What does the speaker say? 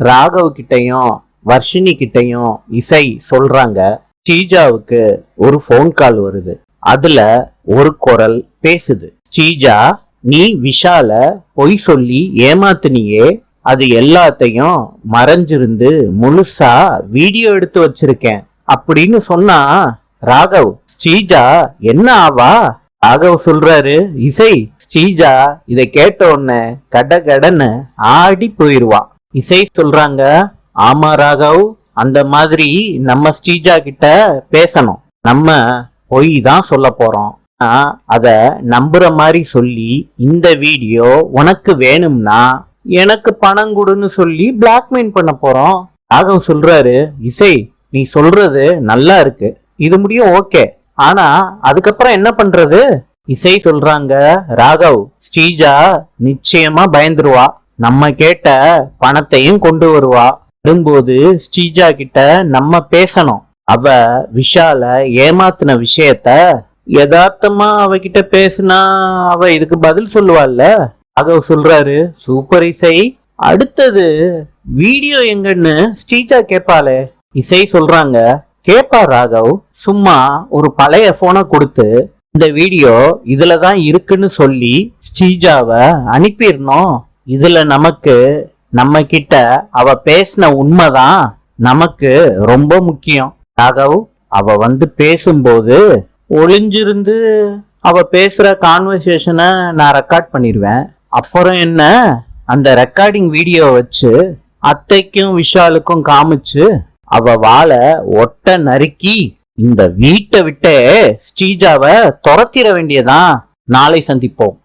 ராகவ் கிட்டையும் வர்ஷினி கிட்டையும் இசை சொல்றாங்க. ஸ்ரீஜாவுக்கு ஒரு போன் கால் வருது. அதுல ஒரு குரல் பேசுது. ஸ்ரீஜா, நீ விஷால பொய் சொல்லி ஏமாத்துனியே, அது எல்லாத்தையும் மறைஞ்சிருந்து முழுசா வீடியோ எடுத்து வச்சிருக்கேன் அப்படின்னு சொன்னா ராகவ், ஸ்ரீஜா என்ன ஆவா? ராகவ் சொல்றாரு, இசை, ஸ்ரீஜா இதை கேட்ட உடனே கடன்னு ஆடி போயிருவா. இசை சொல்றாங்க, ஆமா ராகவ், அந்த மாதிரி நம்ம ஸ்ரீஜா கிட்ட பேசணும். நம்ம பொய் தான் சொல்ல போறோம். அத நம்புற மாதிரி சொல்லி இந்த வீடியோ உனக்கு வேணும்னா எனக்கு பணம் கொடுன்னு சொல்லி பிளாக்மெயில் பண்ண போறோம். ராகவ் சொல்றாரு, இசை நீ சொல்றது நல்லா இருக்கு, இது முடியும் ஓகே, ஆனா அதுக்கப்புறம் என்ன பண்றது? இசை சொல்றாங்க, ராகவ், ஸ்ரீஜா நிச்சயமா பயந்துருவா, நம்ம கேட்ட பணத்தையும் கொண்டு வருவா. வரும்போது ஸ்ரீஜா கிட்ட நம்ம பேசணும். அவ விஷால ஏமாத்தின விஷயத்த யதார்த்தமா அவகிட்ட பேசினா அவ இதுக்கு பதில் சொல்லுவாள்ல. ராகவ் சொல்றாரு, சூப்பர் இசை, அடுத்தது வீடியோ எங்கன்னு ஸ்ரீஜா கேட்பாளே. இசை சொல்றாங்க, கேப்பா ராகவ், சும்மா ஒரு பழைய போனை கொடுத்து இந்த வீடியோ இதுலதான் இருக்குன்னு சொல்லி ஸ்ரீஜாவை அனுப்பிடணும். இதுல நமக்கு நம்ம கிட்ட அவ பேசின உண்மைதான் நமக்கு ரொம்ப முக்கியம். ராகவ், அவ வந்து பேசும்போது ஒளிஞ்சிருந்து அவ பேசுற கான்வர்சேஷனை நான் ரெக்கார்ட் பண்ணிடுவேன். அப்புறம் என்ன, அந்த ரெக்கார்டிங் வீடியோ வச்சு அத்தைக்கும் விஷாலுக்கும் காமிச்சு அவ வாழை ஒட்ட நறுக்கி இந்த வீட்டை விட்டே ஸ்ரீஜாவை துரத்திட வேண்டியதான். நாளை சந்திப்போம்.